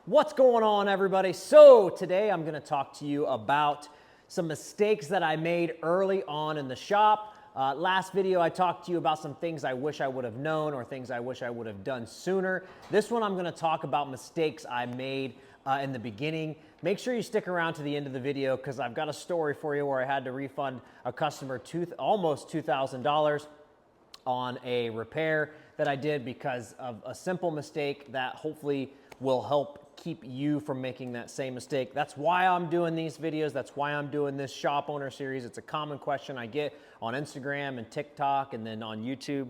What's going on, everybody? So today I'm going to talk to you about some mistakes that I made early on in the shop. Last video I talked to you about some things I wish I would have known or things I wish I would have done sooner. This one I'm going to talk about mistakes I made in the beginning. Make sure you stick around to the end of the video because I've got a story for you where I had to refund a customer almost $2,000 on a repair that I did because of a simple mistake that hopefully will help keep you from making that same mistake. That's why I'm doing these videos. That's why I'm doing this shop owner series. It's a common question I get on Instagram and TikTok and then on YouTube.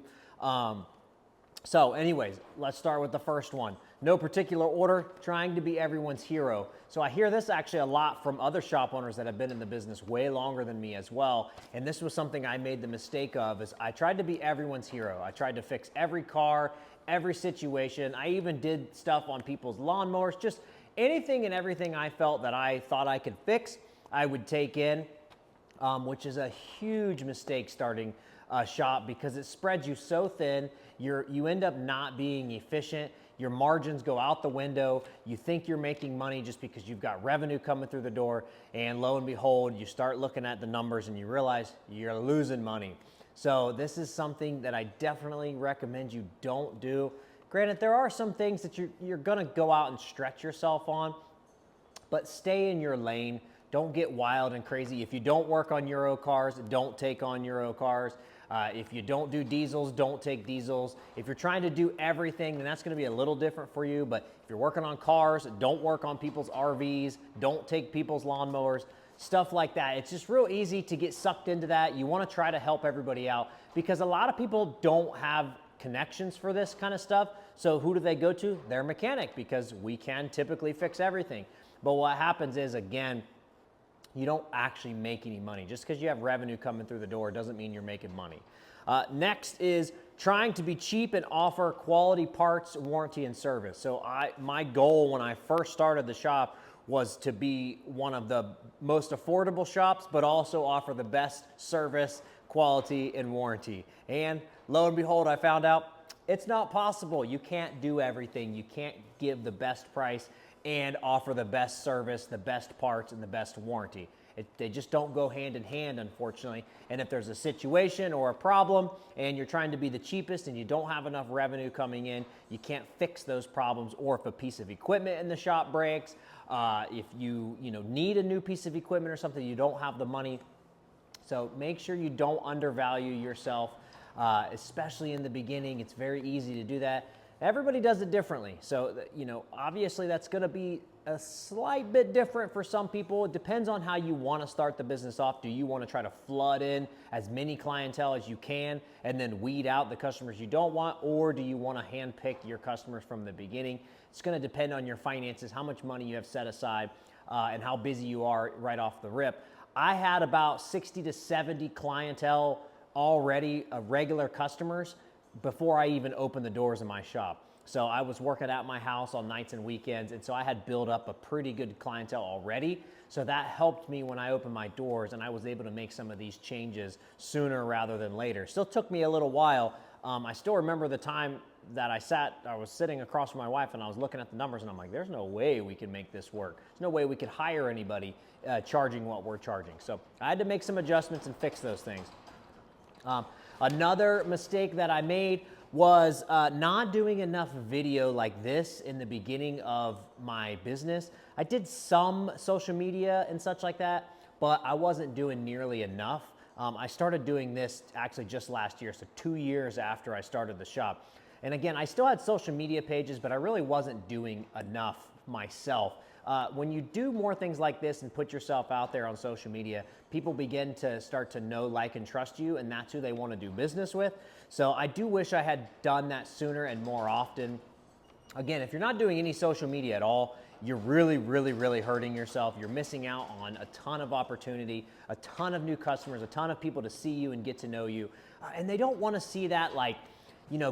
So anyways, let's start with the first one. No particular order, trying to be everyone's hero. So I hear this actually a lot from other shop owners that have been in the business way longer than me as well. And this was something I made the mistake of, is I tried to be everyone's hero. I tried to fix every car, every situation. I even did stuff on people's lawnmowers, just anything and everything I felt that I thought I could fix, I would take in, which is a huge mistake starting a shop because it spreads you so thin. You end up not being efficient. Your margins go out the window. You think you're making money just because you've got revenue coming through the door, and lo and behold, you start looking at the numbers and you realize you're losing money. So this is something that I definitely recommend you don't do. Granted, there are some things that you're gonna go out and stretch yourself on, but stay in your lane. Don't get wild and crazy. If you don't work on Euro cars, don't take on Euro cars. If you don't do diesels, don't take diesels. If you're trying to do everything, then that's gonna be a little different for you. But if you're working on cars, don't work on people's RVs, don't take people's lawnmowers, stuff like that. It's just real easy to get sucked into that. You wanna try to help everybody out because a lot of people don't have connections for this kind of stuff. So who do they go to? Their mechanic, because we can typically fix everything. But what happens is, again, you don't actually make any money. Just because you have revenue coming through the door doesn't mean you're making money. Next is trying to be cheap and offer quality parts, warranty, and service. So my goal when I first started the shop was to be one of the most affordable shops, but also offer the best service, quality, and warranty. And lo and behold, I found out it's not possible. You can't do everything. You can't give the best price and offer the best service, the best parts, and the best warranty. They just don't go hand in hand, unfortunately. And if there's a situation or a problem and you're trying to be the cheapest and you don't have enough revenue coming in, you can't fix those problems. Or if a piece of equipment in the shop breaks, if you need a new piece of equipment or something, you don't have the money. So make sure you don't undervalue yourself, especially in the beginning. It's very easy to do that. Everybody does it differently. So, obviously that's going to be a slight bit different for some people. It depends on how you want to start the business off. Do you want to try to flood in as many clientele as you can and then weed out the customers you don't want? Or do you want to handpick your customers from the beginning? It's going to depend on your finances, how much money you have set aside, and how busy you are right off the rip. I had about 60 to 70 clientele already, regular customers, before I even opened the doors in my shop. So I was working at my house on nights and weekends, and so I had built up a pretty good clientele already. So that helped me when I opened my doors, and I was able to make some of these changes sooner rather than later. Still took me a little while. I still remember the time that I was sitting across from my wife and I was looking at the numbers and I'm like, there's no way we can make this work. There's no way we could hire anybody charging what we're charging. So I had to make some adjustments and fix those things. Another mistake that I made was not doing enough video like this in the beginning of my business. I did some social media and such like that, but I wasn't doing nearly enough. I started doing this actually just last year, so 2 years after I started the shop. And again, I still had social media pages, but I really wasn't doing enough myself. When you do more things like this and put yourself out there on social media, people begin to start to know, like, and trust you, and that's who they want to do business with. So I do wish I had done that sooner and more often. Again, if you're not doing any social media at all, you're really, really, really hurting yourself. You're missing out on a ton of opportunity, a ton of new customers, a ton of people to see you and get to know you. And they don't want to see that, like,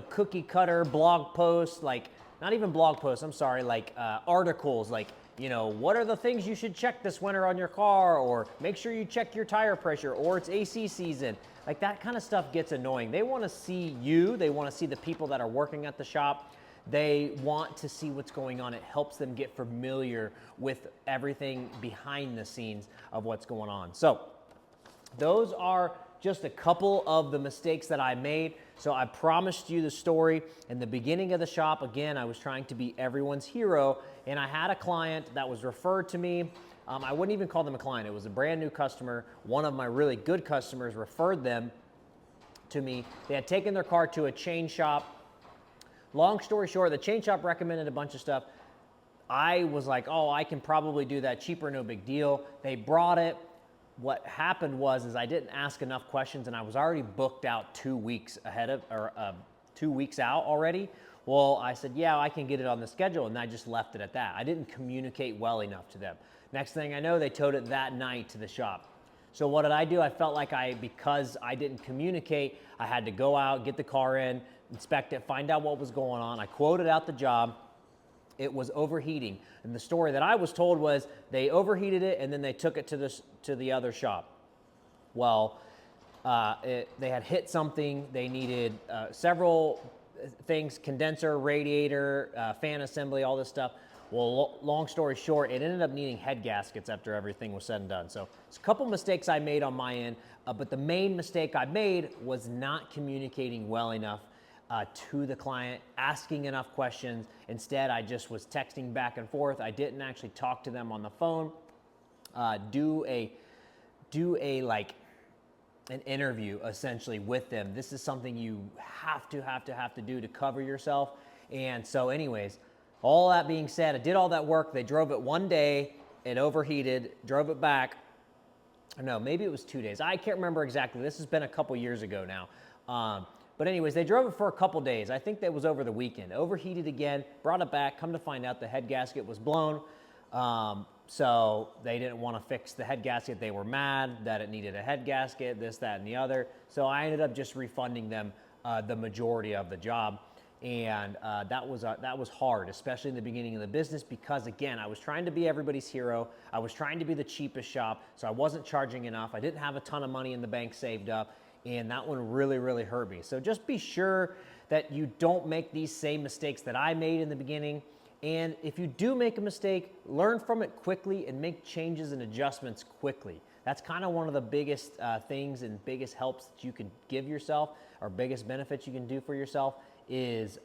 cookie cutter blog posts, like, not even blog posts, I'm sorry, like articles, like, what are the things you should check this winter on your car, or make sure you check your tire pressure, or it's AC season. Like, that kind of stuff gets annoying. They want to see you. They want to see the people that are working at the shop. They want to see what's going on. It helps them get familiar with everything behind the scenes of what's going on. So those are just a couple of the mistakes that I made. So I promised you the story in the beginning of the shop. Again, I was trying to be everyone's hero, and I had a client that was referred to me. I wouldn't even call them a client. It was a brand new customer. One of my really good customers referred them to me. They had taken their car to a chain shop. Long story short, the chain shop recommended a bunch of stuff. I was like, oh, I can probably do that cheaper, no big deal. They brought it. What happened was I didn't ask enough questions, and I was already booked out 2 weeks ahead of, or 2 weeks out already. Well, I said, yeah, I can get it on the schedule, and I just left it at that. I didn't communicate well enough to them. Next thing I know, they towed it that night to the shop. So what did I do? I felt like because I didn't communicate, I had to go out, get the car in, inspect it, find out what was going on. I quoted out the job. It was overheating. And the story that I was told was they overheated it and then they took it to the other shop. Well, they had hit something. They needed several things, condenser, radiator, fan assembly, all this stuff. Well, long story short, it ended up needing head gaskets after everything was said and done. So it's a couple mistakes I made on my end, but the main mistake I made was not communicating well enough to the client, asking enough questions. Instead, I just was texting back and forth. I didn't actually talk to them on the phone, do like an interview essentially with them. This is something you have to do to cover yourself. And so anyways, all that being said, I did all that work. They drove it one day, it overheated, drove it back. No, maybe it was 2 days. I can't remember exactly. This has been a couple years ago now. But anyways, they drove it for a couple days. I think that was over the weekend. Overheated again, brought it back. Come to find out the head gasket was blown. So they didn't want to fix the head gasket. They were mad that it needed a head gasket, this, that, and the other. So I ended up just refunding them the majority of the job. And that was hard, especially in the beginning of the business, because again, I was trying to be everybody's hero. I was trying to be the cheapest shop, so I wasn't charging enough. I didn't have a ton of money in the bank saved up, and that one really, really hurt me. So just be sure that you don't make these same mistakes that I made in the beginning. And if you do make a mistake, learn from it quickly and make changes and adjustments quickly. That's kind of one of the biggest things and biggest helps that you can give yourself, or biggest benefits you can do for yourself, is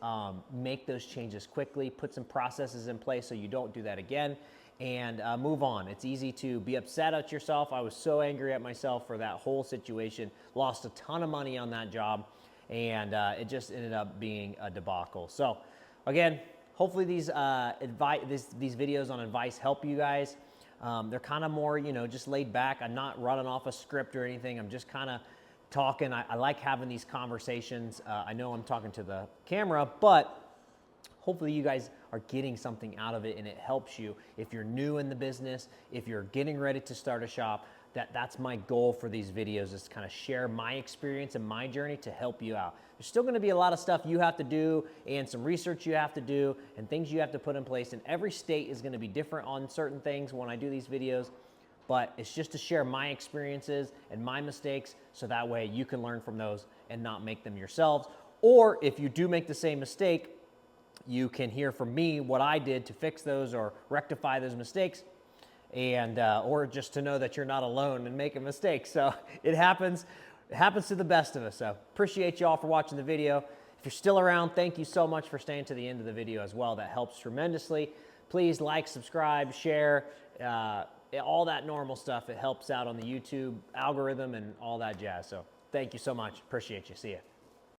make those changes quickly, put some processes in place so you don't do that again, and move on. It's easy to be upset at yourself. I was so angry at myself for that whole situation, lost a ton of money on that job, and it just ended up being a debacle. So again, hopefully these videos on advice help you guys. They're kind of more, just laid back. I'm not running off a script or anything. I'm just kind of talking. I like having these conversations. I know I'm talking to the camera, but hopefully you guys are getting something out of it and it helps you. If you're new in the business, if you're getting ready to start a shop, that's my goal for these videos, is to kind of share my experience and my journey to help you out. There's still going to be a lot of stuff you have to do and some research you have to do and things you have to put in place. And every state is going to be different on certain things when I do these videos. But it's just to share my experiences and my mistakes, so that way you can learn from those and not make them yourselves. Or if you do make the same mistake, you can hear from me what I did to fix those or rectify those mistakes, and or just to know that you're not alone and making mistakes. So it happens to the best of us. So appreciate you all for watching the video. If you're still around, thank you so much for staying to the end of the video as well. That helps tremendously. Please like, subscribe, share, all that normal stuff. It helps out on the YouTube algorithm and all that jazz. So thank you so much. Appreciate you. See ya.